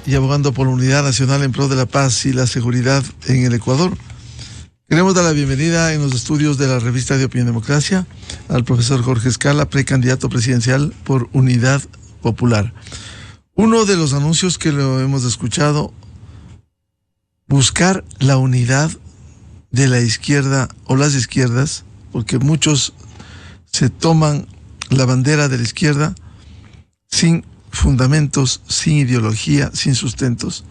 y abogando por la unidad nacional en pro de la paz y la seguridad en el Ecuador. Queremos dar la bienvenida en los estudios de la revista de Opinión Democracia al profesor Jorge Escala, precandidato presidencial por Unidad Popular. Uno de los anuncios que lo hemos escuchado, buscar la unidad de la izquierda o las izquierdas, porque muchos se toman la bandera de la izquierda sin fundamentos, sin ideología, sin sustentos,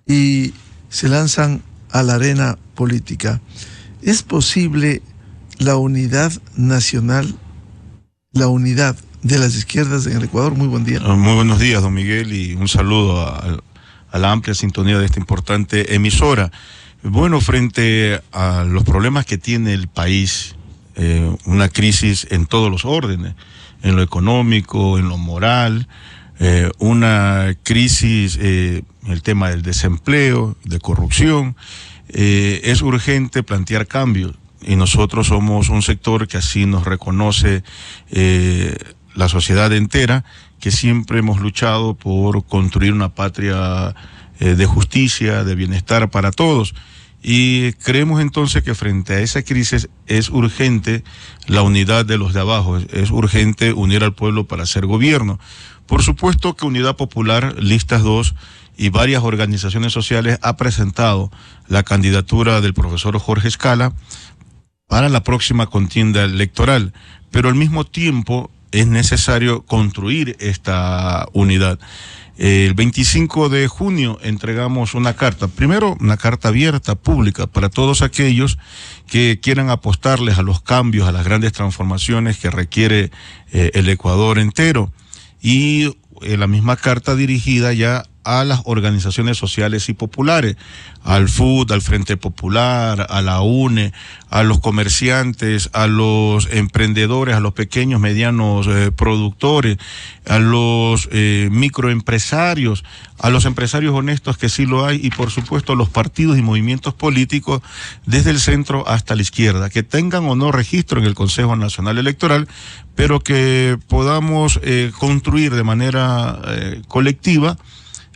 y se lanzan a la arena política. ¿Es posible la unidad nacional, la unidad de las izquierdas en el Ecuador? Muy buen día. Muy buenos días, don Miguel, y un saludo a la amplia sintonía de esta importante emisora. Bueno, frente a los problemas que tiene el país, una crisis en todos los órdenes, en lo económico, en lo moral, una crisis en el tema del desempleo, de corrupción, es urgente plantear cambios, y nosotros somos un sector que así nos reconoce la sociedad entera, que siempre hemos luchado por construir una patria de justicia, de bienestar para todos. Y creemos entonces que frente a esa crisis es urgente la unidad de los de abajo, es urgente unir al pueblo para hacer gobierno. Por supuesto que Unidad Popular, Listas 2 y varias organizaciones sociales ha presentado la candidatura del profesor Jorge Escala para la próxima contienda electoral, pero al mismo tiempo es necesario construir esta unidad. El 25 de junio entregamos una carta, primero una carta abierta, pública, para todos aquellos que quieran apostarles a los cambios, a las grandes transformaciones que requiere el Ecuador entero, y la misma carta dirigida ya a las organizaciones sociales y populares, al FUD, al Frente Popular, a la UNE, a los comerciantes, a los emprendedores, a los pequeños, medianos productores, a los microempresarios, a los empresarios honestos, que sí lo hay, y por supuesto a los partidos y movimientos políticos desde el centro hasta la izquierda, que tengan o no registro en el Consejo Nacional Electoral, pero que podamos construir de manera colectiva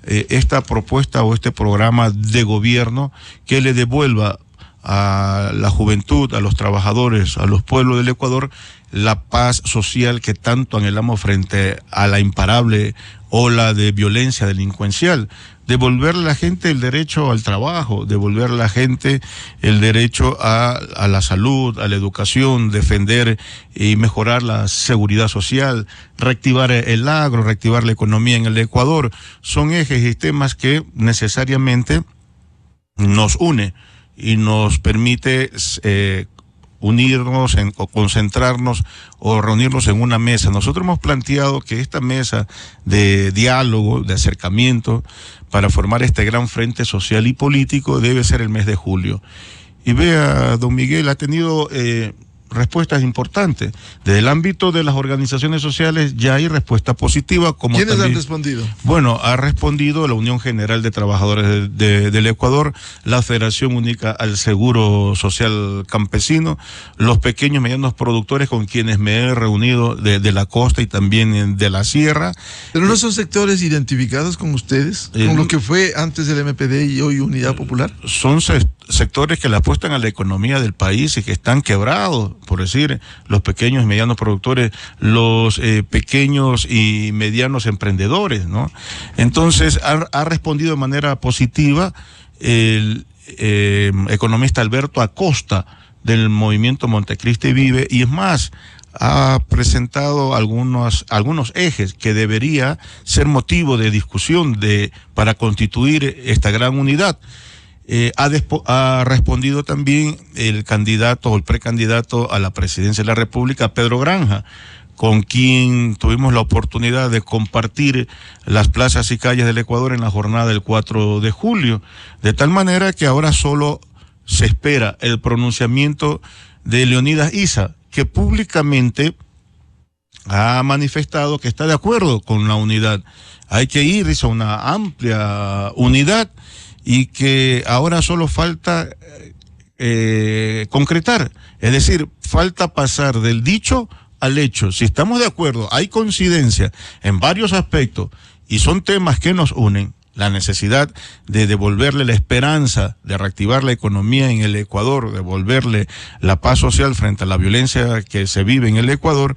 esta propuesta o este programa de gobierno que le devuelva a la juventud, a los trabajadores, a los pueblos del Ecuador, la paz social que tanto anhelamos frente a la imparable ola de violencia delincuencial. Devolverle a la gente el derecho al trabajo, devolverle a la gente el derecho a la salud, a la educación, defender y mejorar la seguridad social, reactivar el agro, reactivar la economía en el Ecuador. Son ejes y temas que necesariamente nos une y nos permite unirnos o concentrarnos o reunirnos en una mesa. Nosotros hemos planteado que esta mesa de diálogo, de acercamiento, para formar este gran frente social y político, debe ser el mes de julio. Y vea, don Miguel, ha tenido respuestas importantes. Desde el ámbito de las organizaciones sociales ya hay respuesta positiva. Como ¿Quiénes también, han respondido? Bueno, ha respondido la Unión General de Trabajadores del Ecuador, la Federación Única al Seguro Social Campesino, los pequeños y medianos productores con quienes me he reunido de la costa y también de la sierra. ¿Pero no son sectores identificados con ustedes? ¿Con lo que fue antes del MPD y hoy Unidad Popular? Son sectores que le apuestan a la economía del país y que están quebrados, por decir, los pequeños y medianos productores, los pequeños y medianos emprendedores, ¿no? Entonces, ha respondido de manera positiva el economista Alberto Acosta del movimiento Montecristi Vive, y es más, ha presentado algunos ejes que debería ser motivo de discusión para constituir esta gran unidad. Ha respondido también el candidato o el precandidato a la presidencia de la República, Pedro Granja, con quien tuvimos la oportunidad de compartir las plazas y calles del Ecuador en la jornada del 4 de julio, de tal manera que ahora solo se espera el pronunciamiento de Leonidas Issa, que públicamente ha manifestado que está de acuerdo con la unidad. Hay que ir a una amplia unidad y que ahora solo falta concretar, es decir, falta pasar del dicho al hecho. Si estamos de acuerdo, hay coincidencia en varios aspectos y son temas que nos unen, la necesidad de devolverle la esperanza, de reactivar la economía en el Ecuador, devolverle la paz social frente a la violencia que se vive en el Ecuador,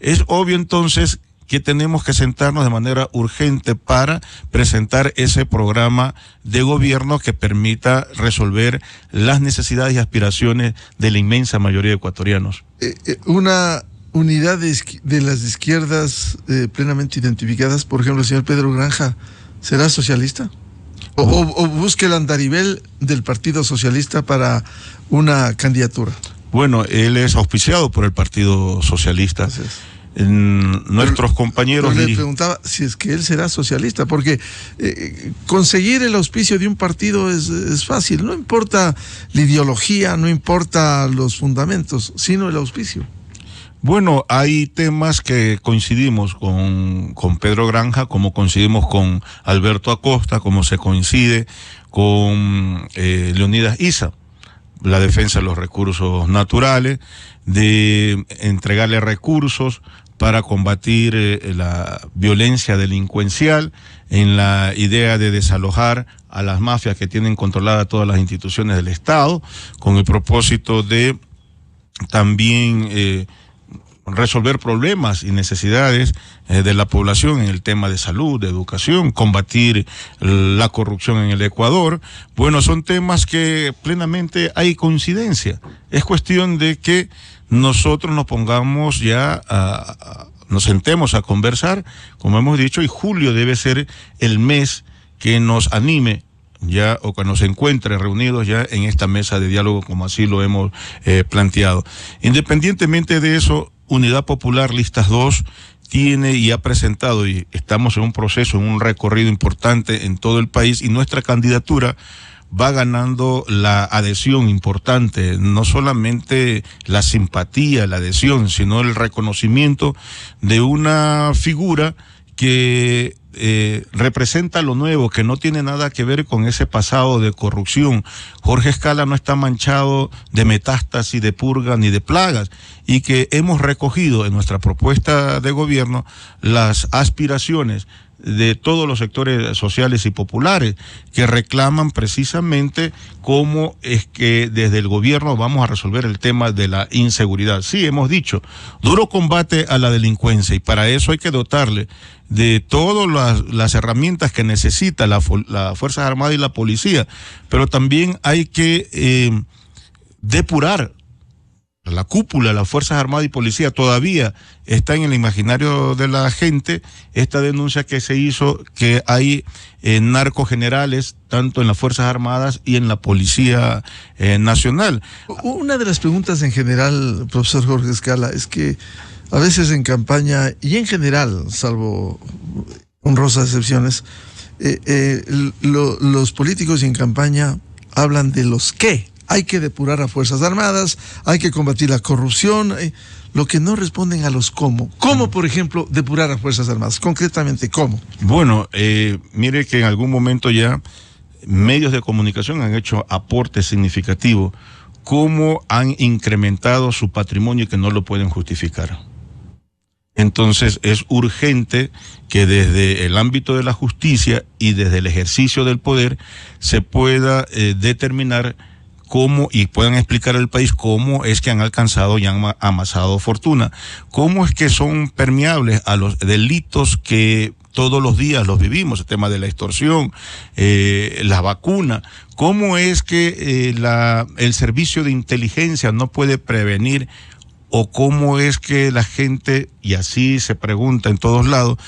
es obvio entonces que tenemos que sentarnos de manera urgente para presentar ese programa de gobierno que permita resolver las necesidades y aspiraciones de la inmensa mayoría de ecuatorianos. Una unidad de las izquierdas plenamente identificadas, por ejemplo, el señor Pedro Granja, ¿será socialista? ¿O busque el andarivel del Partido Socialista para una candidatura? Bueno, él es auspiciado por el Partido Socialista. Gracias. Nuestros compañeros... Yo le preguntaba si es que él será socialista, porque conseguir el auspicio de un partido es fácil, no importa la ideología, no importa los fundamentos, sino el auspicio. Bueno, hay temas que coincidimos con Pedro Granja, como coincidimos con Alberto Acosta, como se coincide con Leonidas Issa, la defensa de los recursos naturales, de entregarle recursos para combatir la violencia delincuencial, en la idea de desalojar a las mafias que tienen controladas todas las instituciones del Estado, con el propósito de también resolver problemas y necesidades de la población en el tema de salud, de educación, combatir la corrupción en el Ecuador. Bueno, son temas que plenamente hay coincidencia. Es cuestión de que nosotros nos pongamos ya nos sentemos a conversar, como hemos dicho, y julio debe ser el mes que nos anime ya, o que nos encuentre reunidos ya en esta mesa de diálogo, como así lo hemos planteado. Independientemente de eso, Unidad Popular Listas 2 tiene y ha presentado, y estamos en un proceso, en un recorrido importante en todo el país, y nuestra candidatura va ganando la adhesión importante, no solamente la simpatía, la adhesión, sino el reconocimiento de una figura que representa lo nuevo, que no tiene nada que ver con ese pasado de corrupción. Jorge Escala no está manchado de metástasis, de purga ni de plagas, y que hemos recogido en nuestra propuesta de gobierno las aspiraciones de todos los sectores sociales y populares que reclaman precisamente cómo es que desde el gobierno vamos a resolver el tema de la inseguridad. Sí, hemos dicho, duro combate a la delincuencia, y para eso hay que dotarle de todas las herramientas que necesita las Fuerzas Armadas y la policía, pero también hay que depurar la cúpula de las Fuerzas Armadas y Policía. Todavía está en el imaginario de la gente esta denuncia que se hizo, que hay narcogenerales tanto en las Fuerzas Armadas y en la Policía Nacional. Una de las preguntas en general, profesor Jorge Escala, es que a veces en campaña, y en general, salvo honrosas excepciones, los políticos en campaña hablan de los qué. Hay que depurar a Fuerzas Armadas, hay que combatir la corrupción, lo que no responden a los cómo. ¿Cómo, por ejemplo, depurar a Fuerzas Armadas? Concretamente, ¿cómo? Bueno, mire que en algún momento ya medios de comunicación han hecho aportes significativos, cómo han incrementado su patrimonio y que no lo pueden justificar. Entonces es urgente que desde el ámbito de la justicia y desde el ejercicio del poder se pueda determinar cómo, y puedan explicar al país cómo es que han alcanzado y han amasado fortuna, cómo es que son permeables a los delitos que todos los días los vivimos, el tema de la extorsión, la vacuna, cómo es que el servicio de inteligencia no puede prevenir, o cómo es que la gente, y así se pregunta en todos lados,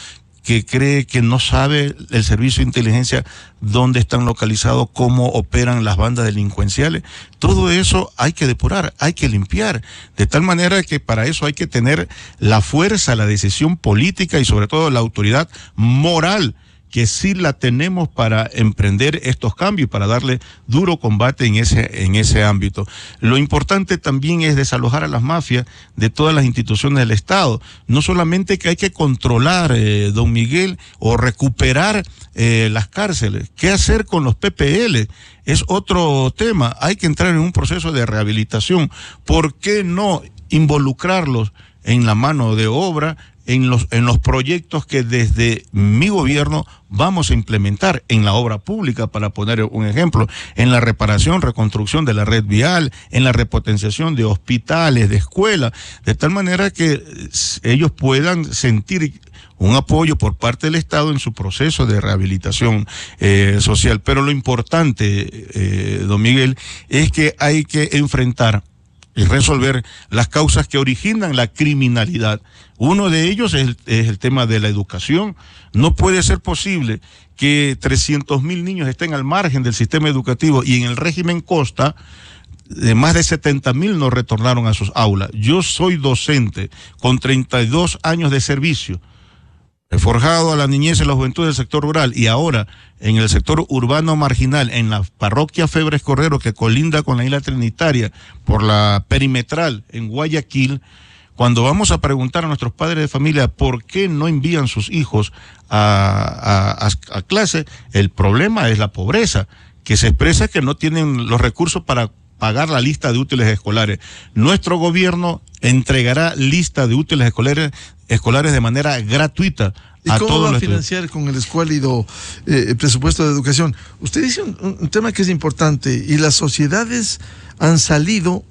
que cree que no sabe el servicio de inteligencia dónde están localizados, cómo operan las bandas delincuenciales. Todo eso hay que depurar, hay que limpiar, de tal manera que para eso hay que tener la fuerza, la decisión política y sobre todo la autoridad moral, que sí la tenemos para emprender estos cambios, para darle duro combate en ese ámbito. Lo importante también es desalojar a las mafias de todas las instituciones del Estado. No solamente que hay que controlar, don Miguel, o recuperar las cárceles. ¿Qué hacer con los PPL? Es otro tema. Hay que entrar en un proceso de rehabilitación. ¿Por qué no involucrarlos en la mano de obra, en los proyectos que desde mi gobierno vamos a implementar en la obra pública, para poner un ejemplo, en la reparación, reconstrucción de la red vial, en la repotenciación de hospitales, de escuelas, de tal manera que ellos puedan sentir un apoyo por parte del Estado en su proceso de rehabilitación social. Pero lo importante, don Miguel, es que hay que enfrentar y resolver las causas que originan la criminalidad. Uno de ellos es el tema de la educación. No puede ser posible que 300.000 niños estén al margen del sistema educativo, y en el régimen Costa de más de 70.000 no retornaron a sus aulas. Yo soy docente con 32 años de servicio. He forjado a la niñez y la juventud del sector rural, y ahora en el sector urbano marginal, en la parroquia Febres Cordero, que colinda con la isla Trinitaria por la perimetral en Guayaquil. Cuando vamos a preguntar a nuestros padres de familia por qué no envían sus hijos a clase, el problema es la pobreza, que se expresa que no tienen los recursos para pagar la lista de útiles escolares. Nuestro gobierno entregará lista de útiles escolares de manera gratuita. ¿Y cómo va a financiar con el escuálido presupuesto de educación? Usted dice un tema que es importante, y las sociedades han salido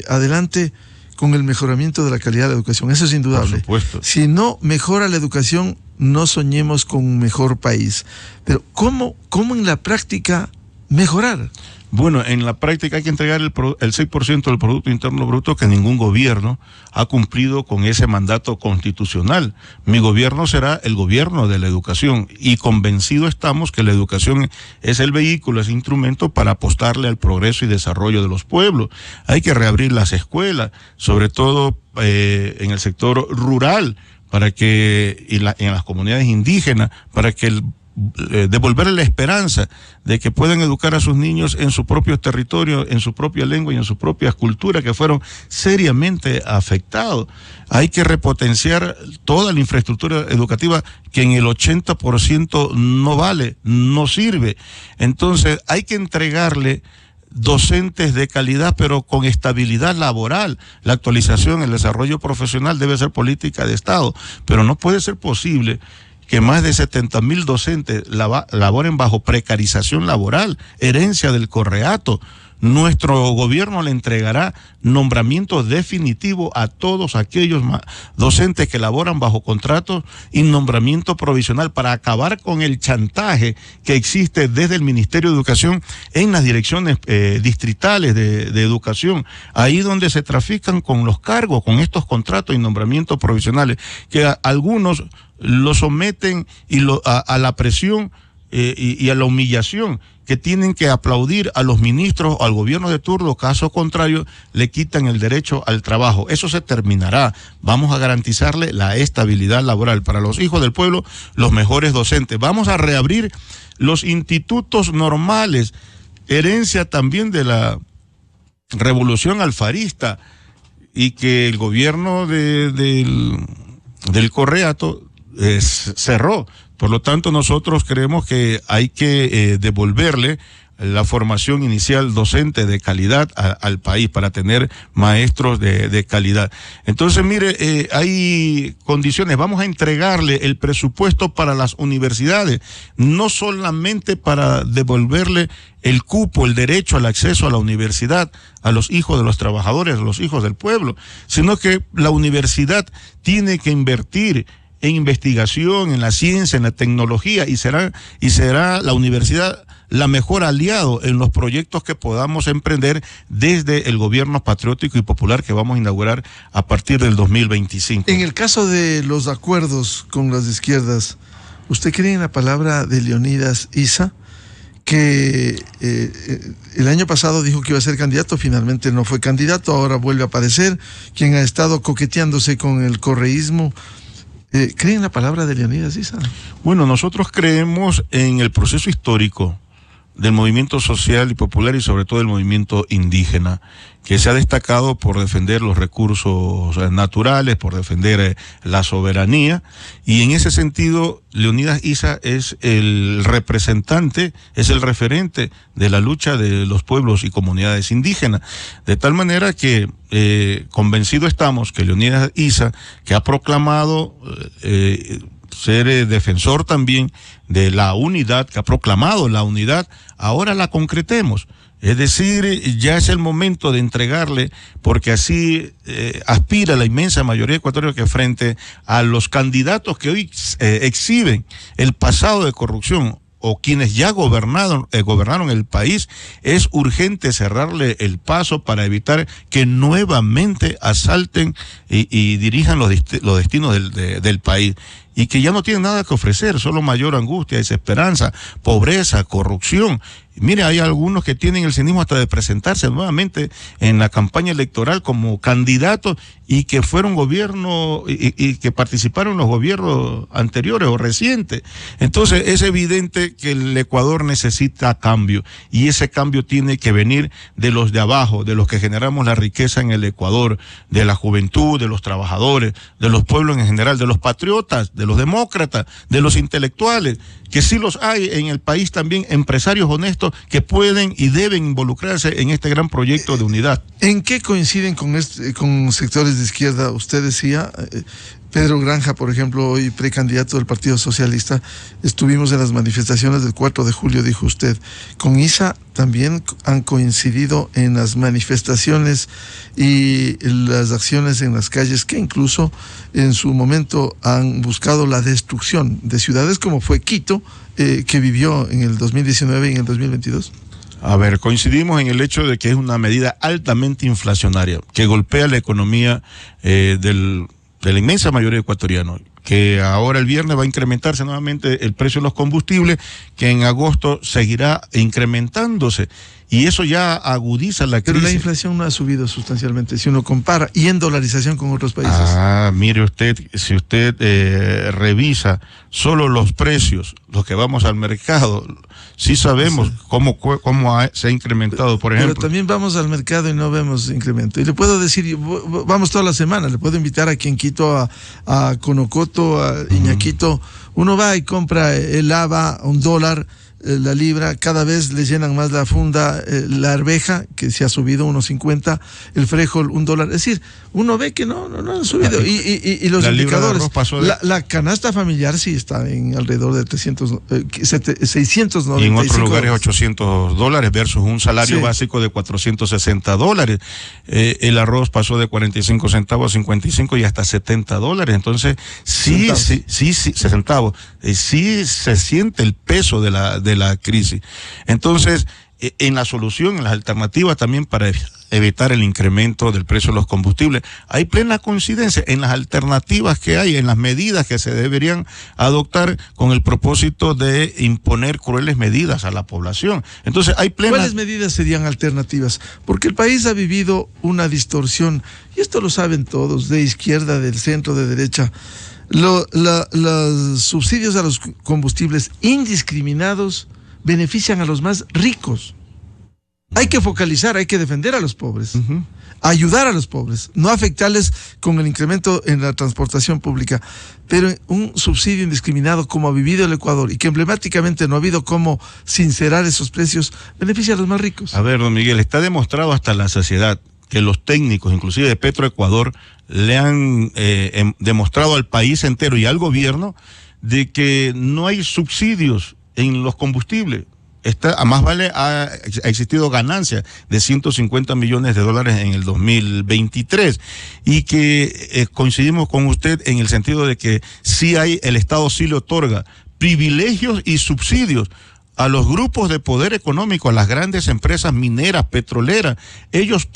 adelante con el mejoramiento de la calidad de la educación. Eso es indudable. Por supuesto. Si no mejora la educación, no soñemos con un mejor país. Pero ¿cómo en la práctica mejorar? Bueno, en la práctica hay que entregar el 6% del Producto Interno Bruto, que ningún gobierno ha cumplido con ese mandato constitucional. Mi gobierno será el gobierno de la educación, y convencido estamos que la educación es el vehículo, es el instrumento para apostarle al progreso y desarrollo de los pueblos. Hay que reabrir las escuelas, sobre todo en el sector rural, para que en las comunidades indígenas, para que devolverle la esperanza de que puedan educar a sus niños en su propio territorio, en su propia lengua y en sus propias culturas, que fueron seriamente afectados. Hay que repotenciar toda la infraestructura educativa, que en el 80% no vale, no sirve. Entonces hay que entregarle docentes de calidad, pero con estabilidad laboral. La actualización, el desarrollo profesional debe ser política de Estado, pero no puede ser posible que más de 70.000 docentes laboren bajo precarización laboral, herencia del Correato. Nuestro gobierno le entregará nombramiento definitivo a todos aquellos docentes que laboran bajo contratos y nombramiento provisional, para acabar con el chantaje que existe desde el Ministerio de Educación en las direcciones distritales de educación, ahí donde se trafican con los cargos, con estos contratos y nombramientos provisionales, que algunos lo someten a la presión y a la humillación, que tienen que aplaudir a los ministros o al gobierno de turno. Caso contrario, le quitan el derecho al trabajo. Eso se terminará. Vamos a garantizarle la estabilidad laboral para los hijos del pueblo, los mejores docentes. Vamos a reabrir los institutos normales, herencia también de la revolución alfarista, y que el gobierno del Correato cerró. Por lo tanto, nosotros creemos que hay que devolverle la formación inicial docente de calidad al país, para tener maestros de calidad. Entonces, mire, hay condiciones. Vamos a entregarle el presupuesto para las universidades, no solamente para devolverle el cupo, el derecho al acceso a la universidad a los hijos de los trabajadores, a los hijos del pueblo, sino que la universidad tiene que invertir en investigación, en la ciencia, en la tecnología, y será la universidad la mejor aliado en los proyectos que podamos emprender desde el gobierno patriótico y popular que vamos a inaugurar a partir del 2025. En el caso de los acuerdos con las izquierdas, ¿usted cree en la palabra de Leonidas Issa, que el año pasado dijo que iba a ser candidato, finalmente no fue candidato, ahora vuelve a aparecer, quien ha estado coqueteándose con el correísmo? ¿Creen en la palabra de Leonidas Issa? Bueno, nosotros creemos en el proceso histórico del movimiento social y popular y sobre todo del movimiento indígena, que se ha destacado por defender los recursos naturales, por defender la soberanía, y en ese sentido Leonidas Issa es el representante, es el referente de la lucha de los pueblos y comunidades indígenas, de tal manera que convencido estamos que Leonidas Issa, que ha proclamado ser defensor también de la unidad, que ha proclamado la unidad, ahora la concretemos. Es decir, ya es el momento de entregarle, porque así aspira la inmensa mayoría ecuatoriana, que frente a los candidatos que hoy exhiben el pasado de corrupción o quienes ya gobernaron el país, es urgente cerrarle el paso para evitar que nuevamente asalten y dirijan los destinos del país, y que ya no tienen nada que ofrecer, solo mayor angustia, desesperanza, pobreza, corrupción. Mire, hay algunos que tienen el cinismo hasta de presentarse nuevamente en la campaña electoral como candidatos y que fueron gobierno y que participaron en los gobiernos anteriores o recientes. Entonces es evidente que el Ecuador necesita cambio, y ese cambio tiene que venir de los de abajo, de los que generamos la riqueza en el Ecuador, de la juventud, de los trabajadores, de los pueblos en general, de los patriotas, de los demócratas, de los intelectuales, que sí los hay en el país también, empresarios honestos que pueden y deben involucrarse en este gran proyecto de unidad. ¿En qué coinciden con sectores de izquierda? Usted decía, Pedro Granja, por ejemplo, hoy precandidato del Partido Socialista, estuvimos en las manifestaciones del 4 de julio, dijo usted. Con Issa también han coincidido en las manifestaciones y las acciones en las calles, que incluso en su momento han buscado la destrucción de ciudades como fue Quito, que vivió en el 2019 y en el 2022. A ver, coincidimos en el hecho de que es una medida altamente inflacionaria, que golpea la economía de la inmensa mayoría de ecuatorianos, que ahora el viernes va a incrementarse nuevamente el precio de los combustibles, que en agosto seguirá incrementándose, y eso ya agudiza la crisis. Pero la inflación no ha subido sustancialmente si uno compara, y en dolarización con otros países. Mire usted, si usted revisa solo los precios, los que vamos al mercado, sí sabemos cómo se ha incrementado, por ejemplo. Pero también vamos al mercado y no vemos incremento. Y le puedo decir, vamos toda la semana, le puedo invitar aquí en Quito a Conocoto, a Iñaquito. Uno va y compra el haba, $1, la libra, cada vez le llenan más la funda, la arveja, que se ha subido 1.50, el frijol $1. Es decir, uno ve que no han subido. Y los indicadores, la canasta familiar sí está en alrededor de 695. Y en otros lugares $800 versus un salario básico de $460. El arroz pasó de 45 centavos a 55 y hasta $70. Entonces, sí, centavos. Sí se siente el peso de la crisis. Entonces, en la solución, en las alternativas también para evitar el incremento del precio de los combustibles, hay plena coincidencia en las alternativas que hay, en las medidas que se deberían adoptar con el propósito de imponer crueles medidas a la población. Entonces, hay plena... ¿Cuáles medidas serían alternativas? Porque el país ha vivido una distorsión, y esto lo saben todos, de izquierda, del centro, de derecha. Los subsidios a los combustibles indiscriminados benefician a los más ricos. Hay que focalizar, hay que defender a los pobres, ayudar a los pobres, no afectarles con el incremento en la transportación pública. Pero un subsidio indiscriminado, como ha vivido el Ecuador, y que emblemáticamente no ha habido cómo sincerar esos precios, beneficia a los más ricos. A ver, don Miguel, está demostrado hasta la saciedad que los técnicos, inclusive de Petroecuador, le han demostrado al país entero y al gobierno de que no hay subsidios en los combustibles. A más vale ha existido ganancia de $150 millones en el 2023, y que coincidimos con usted en el sentido de que sí el Estado sí le otorga privilegios y subsidios a los grupos de poder económico, a las grandes empresas mineras, petroleras. Ellos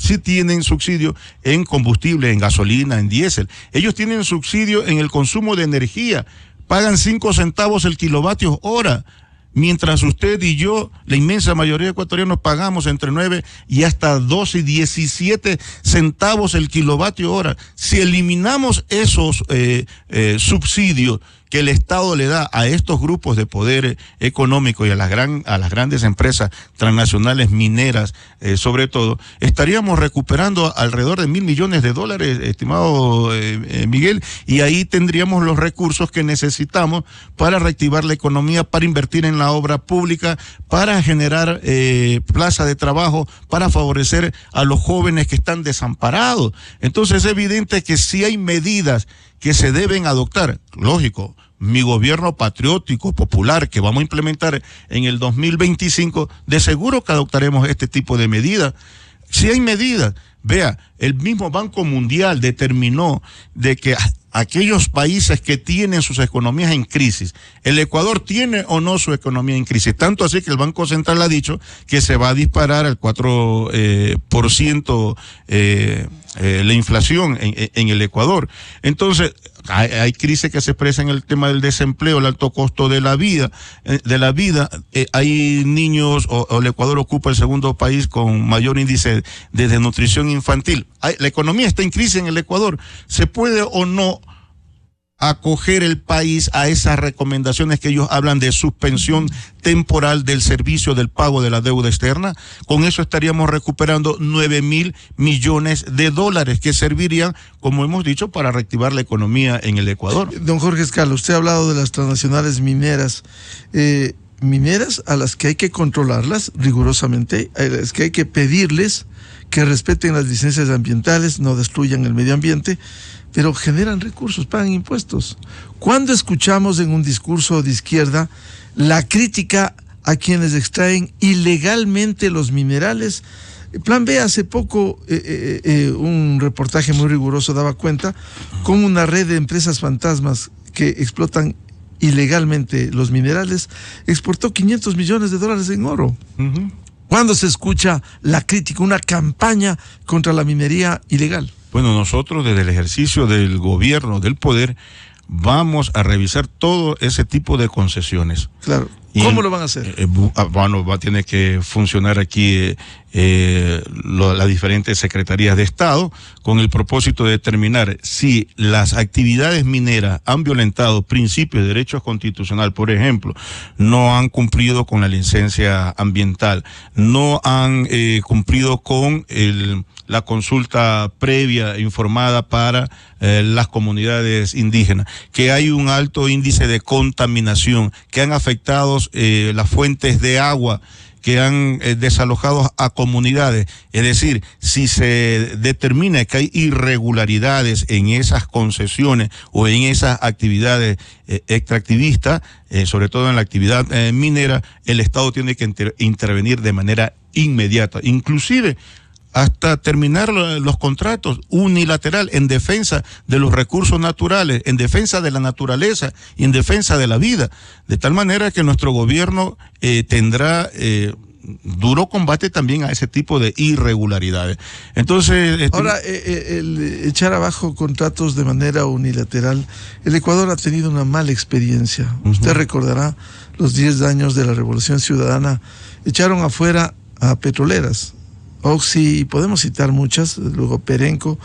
sí tienen subsidio en combustible, en gasolina, en diésel. Ellos tienen subsidio en el consumo de energía. Pagan 5 centavos el kilovatio hora. Mientras usted y yo, la inmensa mayoría de ecuatorianos, pagamos entre 9 y hasta 12 y 17 centavos el kilovatio hora. Si eliminamos esos subsidios que el Estado le da a estos grupos de poder económico y a las grandes empresas transnacionales mineras, sobre todo, estaríamos recuperando alrededor de $1.000 millones, estimado Miguel, y ahí tendríamos los recursos que necesitamos para reactivar la economía, para invertir en la obra pública, para generar plaza de trabajo, para favorecer a los jóvenes que están desamparados. Entonces es evidente que sí hay medidas que se deben adoptar. Lógico, mi gobierno patriótico, popular, que vamos a implementar en el 2025, de seguro que adoptaremos este tipo de medidas. Sí hay medidas. Vea, el mismo Banco Mundial determinó de que aquellos países que tienen sus economías en crisis, el Ecuador tiene o no su economía en crisis, tanto así que el Banco Central ha dicho que se va a disparar al 4% la inflación en el Ecuador. Entonces, hay crisis que se expresa en el tema del desempleo, el alto costo de la vida, hay niños, o el Ecuador ocupa el segundo país con mayor índice de desnutrición infantil. La economía está en crisis en el Ecuador. ¿Se puede o no acoger el país a esas recomendaciones que ellos hablan de suspensión temporal del servicio del pago de la deuda externa? Con eso estaríamos recuperando $9.000 millones que servirían, como hemos dicho, para reactivar la economía en el Ecuador. Don Jorge Escala, usted ha hablado de las transnacionales mineras, mineras a las que hay que controlarlas rigurosamente, a las que hay que pedirles que respeten las licencias ambientales, no destruyan el medio ambiente, pero generan recursos, pagan impuestos. ¿Cuándo escuchamos en un discurso de izquierda la crítica a quienes extraen ilegalmente los minerales? Plan B, hace poco un reportaje muy riguroso daba cuenta cómo una red de empresas fantasmas que explotan ilegalmente los minerales exportó $500 millones en oro. Uh-huh. ¿Cuándo se escucha la crítica, una campaña contra la minería ilegal? Bueno, nosotros desde el ejercicio del gobierno, del poder, vamos a revisar todo ese tipo de concesiones. Claro. ¿Cómo lo van a hacer? Bueno, va a tener que funcionar aquí las diferentes secretarías de Estado con el propósito de determinar si las actividades mineras han violentado principios de derechos constitucionales, por ejemplo, no han cumplido con la licencia ambiental, no han cumplido con la consulta previa informada para las comunidades indígenas, que hay un alto índice de contaminación, que han afectado las fuentes de agua, que han desalojado a comunidades. Es decir, si se determina que hay irregularidades en esas concesiones o en esas actividades extractivistas, sobre todo en la actividad minera, el Estado tiene que intervenir de manera inmediata, inclusive hasta terminar los contratos unilateral en defensa de los recursos naturales, en defensa de la naturaleza y en defensa de la vida, de tal manera que nuestro gobierno tendrá duro combate también a ese tipo de irregularidades. Entonces, ahora, el echar abajo contratos de manera unilateral, el Ecuador ha tenido una mala experiencia. Uh-huh. Usted recordará los 10 años de la Revolución Ciudadana, echaron afuera a petroleras, Oxy, y podemos citar muchas, luego Perenco,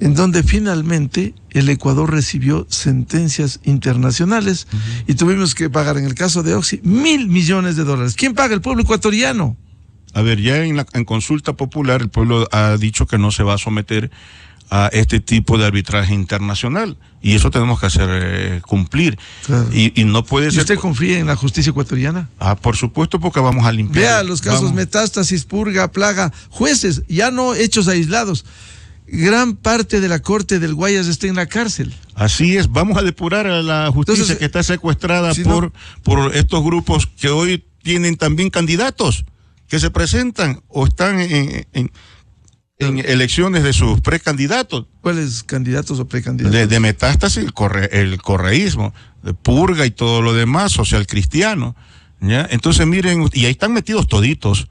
en donde finalmente el Ecuador recibió sentencias internacionales. Uh-huh. Y tuvimos que pagar, en el caso de Oxy, $1.000 millones. ¿Quién paga? El pueblo ecuatoriano. A ver, ya en consulta popular el pueblo ha dicho que no se va a someter a este tipo de arbitraje internacional, y eso tenemos que hacer cumplir. Claro. Y no puede ser. ¿Y usted confía en la justicia ecuatoriana? Por supuesto, porque vamos a limpiar. Vea los casos Metástasis, Purga, Plaga, jueces, ya no hechos aislados. Gran parte de la corte del Guayas está en la cárcel. Así es, vamos a depurar a la justicia. Entonces, que está secuestrada por estos grupos que hoy tienen también candidatos que se presentan o están en elecciones de sus precandidatos. ¿Cuáles candidatos o precandidatos? De Metástasis, el correísmo, de Purga y todo lo demás, social cristiano. ¿Ya? Entonces miren, y ahí están metidos toditos.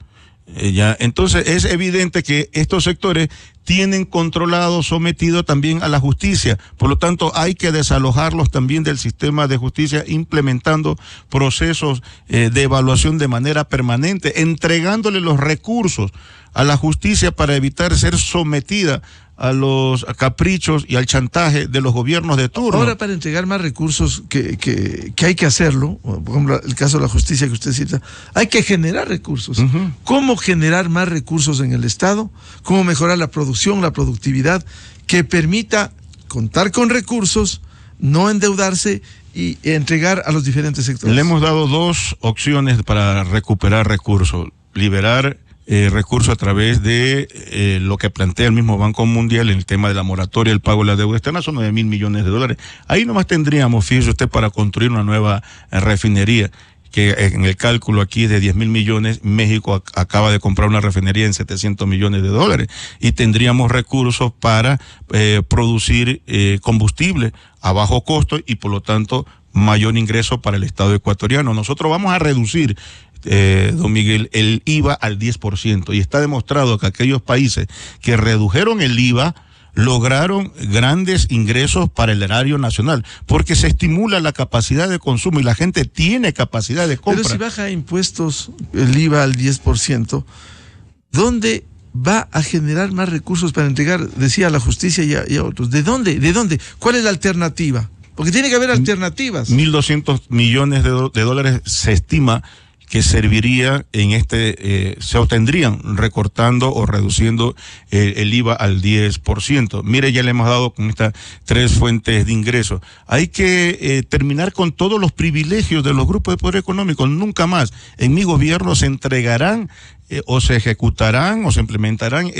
¿Ya? Entonces es evidente que estos sectores tienen controlado, sometido también a la justicia. Por lo tanto, hay que desalojarlos también del sistema de justicia, implementando procesos de evaluación de manera permanente, entregándole los recursos a la justicia para evitar ser sometida a los caprichos y al chantaje de los gobiernos de turno. Ahora, para entregar más recursos, que hay que hacerlo, por ejemplo, el caso de la justicia que usted cita, hay que generar recursos. ¿Cómo generar más recursos en el Estado? ¿Cómo mejorar la producción, la productividad, que permita contar con recursos, no endeudarse y entregar a los diferentes sectores? Le hemos dado dos opciones para recuperar recursos: liberar recursos a través de lo que plantea el mismo Banco Mundial en el tema de la moratoria, el pago de la deuda externa, son 9.000 millones de dólares. Ahí nomás tendríamos, fíjese usted, para construir una nueva refinería, que en el cálculo aquí es de 10.000 millones, México acaba de comprar una refinería en 700 millones de dólares, y tendríamos recursos para producir combustible a bajo costo y por lo tanto mayor ingreso para el Estado ecuatoriano. Nosotros vamos a reducir, don Miguel, el IVA al 10%, y está demostrado que aquellos países que redujeron el IVA lograron grandes ingresos para el erario nacional, porque se estimula la capacidad de consumo y la gente tiene capacidad de compra. Pero si baja impuestos, el IVA al 10%, ¿dónde va a generar más recursos para entregar, decía, a la justicia y a otros? ¿De dónde? ¿De dónde? ¿Cuál es la alternativa? Porque tiene que haber alternativas. 1.200 millones de dólares se estima que serviría en se obtendrían recortando o reduciendo el IVA al 10%. Mire, ya le hemos dado con estas 3 fuentes de ingresos. Hay que terminar con todos los privilegios de los grupos de poder económico. Nunca más en mi gobierno se entregarán o se ejecutarán o se implementarán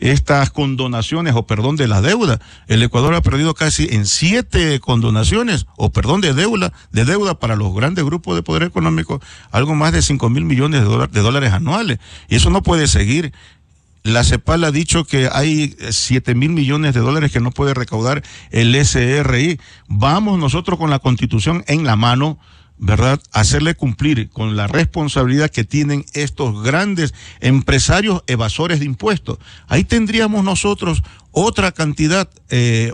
estas condonaciones o perdón de la deuda. El Ecuador ha perdido casi en 7 condonaciones o perdón de deuda para los grandes grupos de poder económico, algo más de 5.000 millones de dólares anuales. Y eso no puede seguir. La CEPAL ha dicho que hay 7.000 millones de dólares que no puede recaudar el SRI. Vamos nosotros con la Constitución en la mano, ¿verdad?, hacerle cumplir con la responsabilidad que tienen estos grandes empresarios evasores de impuestos. Ahí tendríamos nosotros otra cantidad,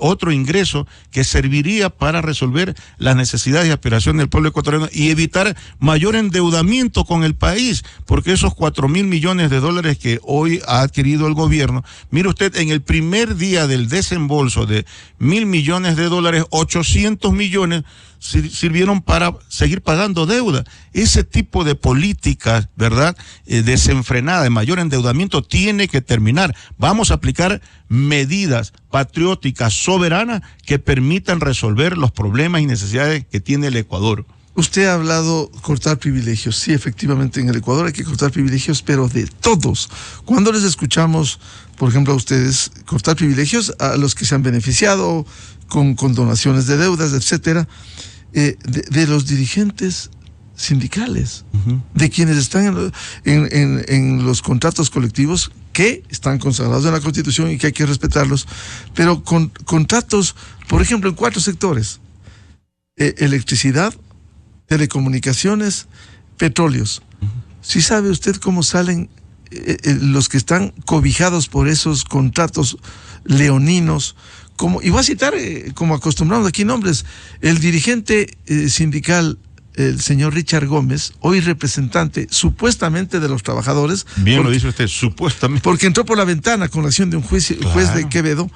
otro ingreso que serviría para resolver las necesidades y aspiraciones del pueblo ecuatoriano y evitar mayor endeudamiento con el país, porque esos 4.000 millones de dólares que hoy ha adquirido el gobierno, mire usted, en el primer día del desembolso de 1.000 millones de dólares, 800 millones sirvieron para seguir pagando deuda. Ese tipo de políticas, ¿verdad?, desenfrenada, de mayor endeudamiento, tiene que terminar. Vamos a aplicar medidas patrióticas, soberanas, que permitan resolver los problemas y necesidades que tiene el Ecuador. Usted ha hablado cortar privilegios. Sí, efectivamente, en el Ecuador hay que cortar privilegios, pero de todos. Cuando les escuchamos, por ejemplo, a ustedes cortar privilegios a los que se han beneficiado con donaciones de deudas, etcétera, de los dirigentes sindicales, de quienes están en los contratos colectivos que están consagrados en la Constitución y que hay que respetarlos, pero con contratos, por ejemplo, en 4 sectores: electricidad, telecomunicaciones, petróleos. ¿Sí sabe usted cómo salen los que están cobijados por esos contratos leoninos? Y voy a citar, como acostumbramos aquí, nombres: el dirigente sindical, el señor Richard Gómez, hoy representante supuestamente de los trabajadores. Bien lo dice usted, supuestamente. Porque entró por la ventana con la acción de un juez de Quevedo.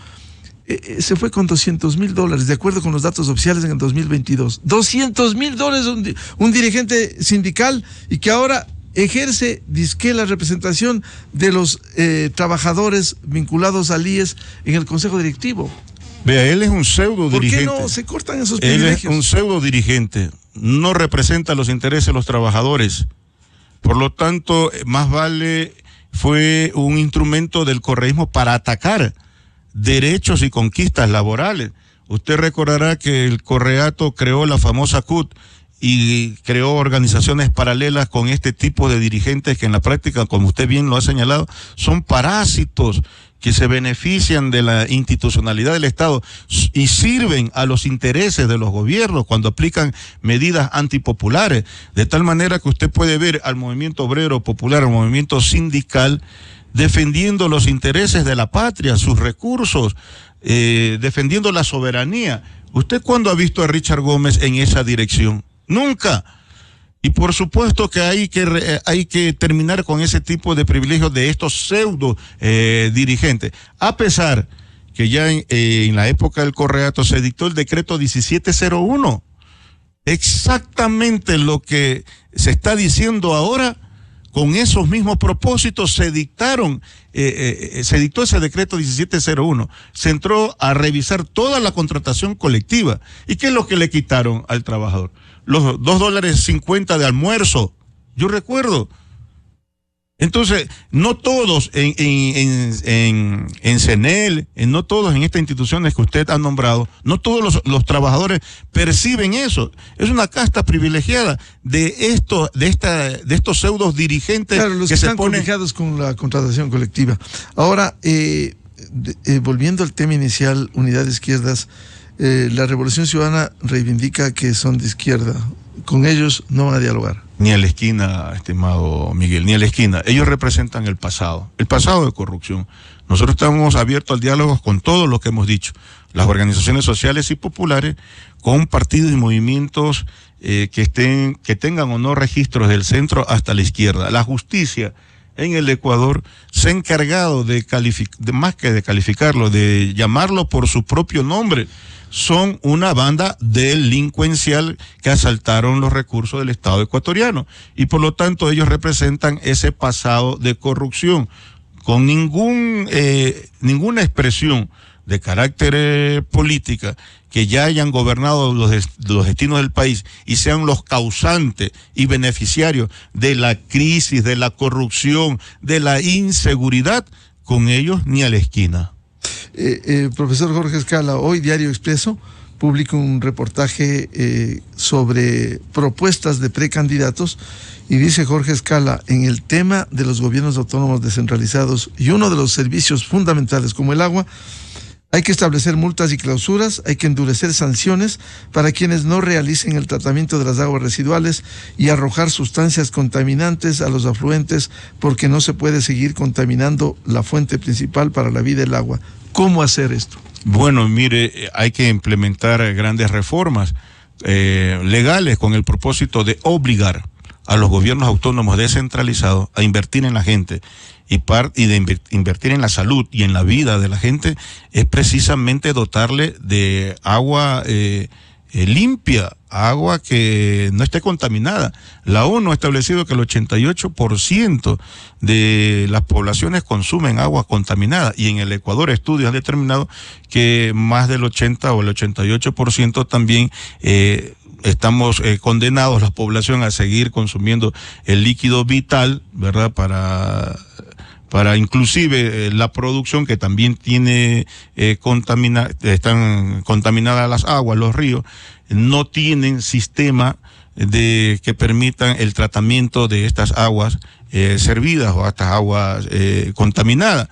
Se fue con $200,000, de acuerdo con los datos oficiales, en el 2022. $200,000 un dirigente sindical, y que ahora ejerce, dizque, la representación de los trabajadores vinculados al IES en el Consejo Directivo. Vea, él es un pseudo dirigente. ¿Por qué no se cortan esos privilegios? Él es un pseudo dirigente, no representa los intereses de los trabajadores. Por lo tanto, más vale, fue un instrumento del correísmo para atacar derechos y conquistas laborales. Usted recordará que el Correato creó la famosa CUT y creó organizaciones paralelas con este tipo de dirigentes que en la práctica, como usted bien lo ha señalado, son parásitos que se benefician de la institucionalidad del Estado y sirven a los intereses de los gobiernos cuando aplican medidas antipopulares, de tal manera que usted puede ver al movimiento obrero popular, al movimiento sindical, defendiendo los intereses de la patria, sus recursos, defendiendo la soberanía. ¿Usted cuándo ha visto a Richard Gómez en esa dirección? Nunca. Y por supuesto que hay que terminar con ese tipo de privilegios de estos pseudo dirigentes. A pesar que ya en la época del Correato se dictó el decreto 1701. Exactamente lo que se está diciendo ahora, con esos mismos propósitos se dictó ese decreto 1701. Se entró a revisar toda la contratación colectiva. ¿Y qué es lo que le quitaron al trabajador? Los $2.50 de almuerzo. Yo recuerdo. Entonces, no todos en CENEL, no todos en estas instituciones que usted ha nombrado, no todos los trabajadores perciben eso. Es una casta privilegiada de estos pseudos dirigentes, claro, los que están cobijados con la contratación colectiva. Ahora, volviendo al tema inicial, Unidad de Izquierdas, la Revolución Ciudadana reivindica que son de izquierda. Con ellos no van a dialogar. Ni a la esquina, estimado Miguel, ni a la esquina. Ellos representan el pasado de corrupción. Nosotros estamos abiertos al diálogo con todo lo que hemos dicho. Las organizaciones sociales y populares, con partidos y movimientos que tengan o no registros del centro hasta la izquierda. La justicia en el Ecuador se ha encargado más que de calificarlo, de llamarlo por su propio nombre. Son una banda delincuencial que asaltaron los recursos del Estado ecuatoriano y por lo tanto ellos representan ese pasado de corrupción con ninguna expresión de carácter política que ya hayan gobernado los destinos del país y sean los causantes y beneficiarios de la crisis, de la corrupción, de la inseguridad, con ellos ni a la esquina. Profesor Jorge Escala, hoy Diario Expreso publica un reportaje sobre propuestas de precandidatos y dice Jorge Escala, en el tema de los gobiernos autónomos descentralizados y uno de los servicios fundamentales como el agua, hay que establecer multas y clausuras, hay que endurecer sanciones para quienes no realicen el tratamiento de las aguas residuales y arrojar sustancias contaminantes a los afluentes, porque no se puede seguir contaminando la fuente principal para la vida, el agua. ¿Cómo hacer esto? Bueno, mire, hay que implementar grandes reformas legales con el propósito de obligar a los gobiernos autónomos descentralizados a invertir en la gente y de invertir en la salud y en la vida de la gente, es precisamente dotarle de agua limpia, agua que no esté contaminada. La ONU ha establecido que el 88% de las poblaciones consumen agua contaminada y en el Ecuador estudios han determinado que más del 80 o el 88% también estamos condenados, la población, a seguir consumiendo el líquido vital, ¿verdad? Para inclusive la producción que también tiene están contaminadas las aguas, los ríos, no tienen sistema que permitan el tratamiento de estas aguas servidas o estas aguas contaminadas.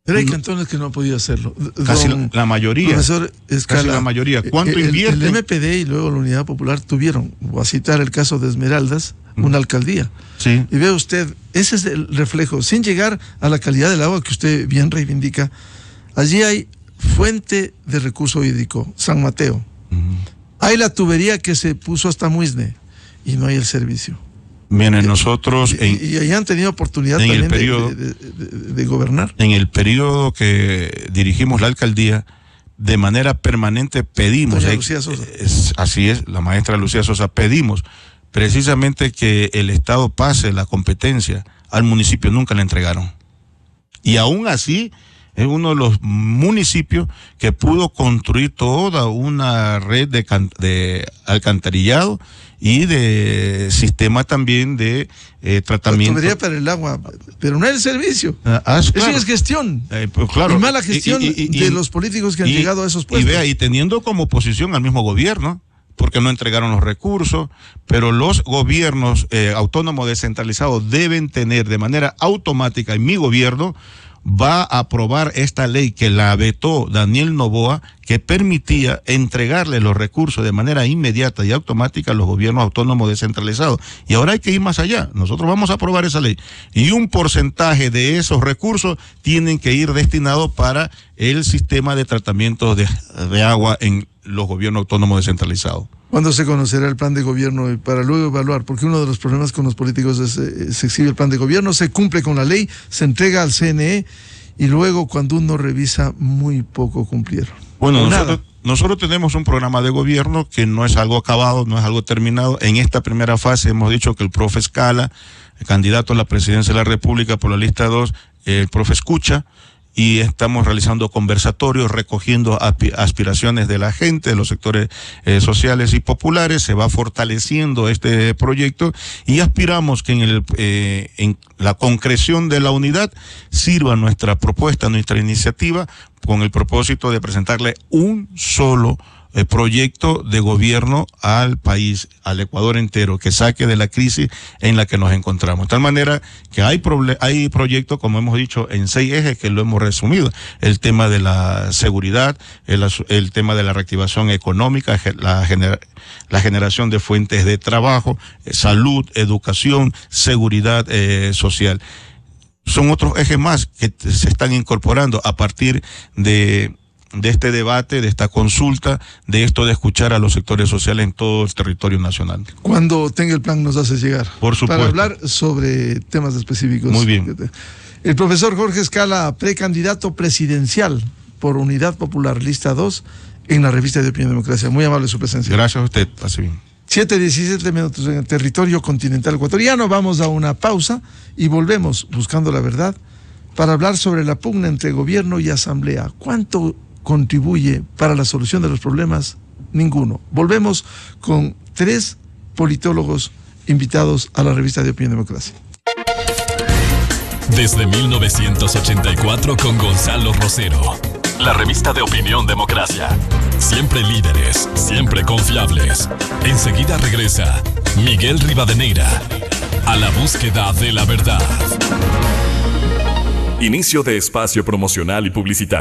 Pero hay cantones que no han podido hacerlo. Casi la mayoría. Profesor Escala, casi la mayoría. ¿Cuánto invierten? El MPD y luego la Unidad Popular tuvieron, voy a citar el caso de Esmeraldas, una alcaldía. Sí. Y ve usted, ese es el reflejo, sin llegar a la calidad del agua que usted bien reivindica. Allí hay fuente de recurso hídrico, San Mateo. Hay la tubería que se puso hasta Muisne y no hay el servicio. Miren, nosotros... y ahí han tenido oportunidad en también el periodo, de gobernar. En el periodo que dirigimos la alcaldía, de manera permanente pedimos... Doña Lucía Sosa. Así es, la maestra Lucía Sosa, pedimos precisamente que el Estado pase la competencia al municipio, nunca la entregaron. Y aún así es uno de los municipios que pudo construir toda una red de alcantarillado y de sistema también de tratamiento. La tubería para el agua, pero no el servicio. Claro. Eso es gestión. Pues claro. Y mala gestión de los políticos que han llegado a esos puestos. Y vea, y teniendo como oposición al mismo gobierno, porque no entregaron los recursos, pero los gobiernos autónomos descentralizados deben tener de manera automática, y mi gobierno va a aprobar esta ley que la vetó Daniel Noboa, que permitía entregarle los recursos de manera inmediata y automática a los gobiernos autónomos descentralizados. Y ahora hay que ir más allá. Nosotros vamos a aprobar esa ley. Y un porcentaje de esos recursos tienen que ir destinados para el sistema de tratamiento de agua en los gobiernos autónomos descentralizados. ¿Cuándo se conocerá el plan de gobierno para luego evaluar? Porque uno de los problemas con los políticos es se exhibe el plan de gobierno, se cumple con la ley, se entrega al CNE y luego cuando uno revisa, muy poco cumplieron. Bueno, nosotros tenemos un programa de gobierno que no es algo acabado, no es algo terminado. En esta primera fase hemos dicho que el profe Escala, el candidato a la presidencia de la República por la lista 2, el profe escucha, y estamos realizando conversatorios, recogiendo aspiraciones de la gente, de los sectores sociales y populares. Se va fortaleciendo este proyecto y aspiramos que en la concreción de la unidad sirva nuestra propuesta, nuestra iniciativa, con el propósito de presentarle un solo proyecto de gobierno al país, al Ecuador entero, que saque de la crisis en la que nos encontramos. De tal manera que hay proyectos, como hemos dicho, en 6 ejes que lo hemos resumido. El tema de la seguridad, el tema de la reactivación económica, la generación de fuentes de trabajo, salud, educación, seguridad social. Son otros ejes más que se están incorporando a partir de este debate, de esta consulta, de esto de escuchar a los sectores sociales en todo el territorio nacional. Cuando tenga el plan nos hace llegar. Por supuesto. Para hablar sobre temas específicos. Muy bien. El profesor Jorge Escala, precandidato presidencial por Unidad Popular, lista 2, en la revista de Opinión Democracia. Muy amable su presencia. Gracias a usted. Pase bien. 7:17 minutos en el territorio continental ecuatoriano. Vamos a una pausa y volvemos buscando la verdad para hablar sobre la pugna entre gobierno y asamblea. ¿Cuánto contribuye para la solución de los problemas? Ninguno. Volvemos con 3 politólogos invitados a la revista de Opinión Democracia. Desde 1984 con Gonzalo Rosero. La revista de Opinión Democracia. Siempre líderes, siempre confiables. Enseguida regresa Miguel Rivadeneira a la búsqueda de la verdad. Inicio de espacio promocional y publicitario.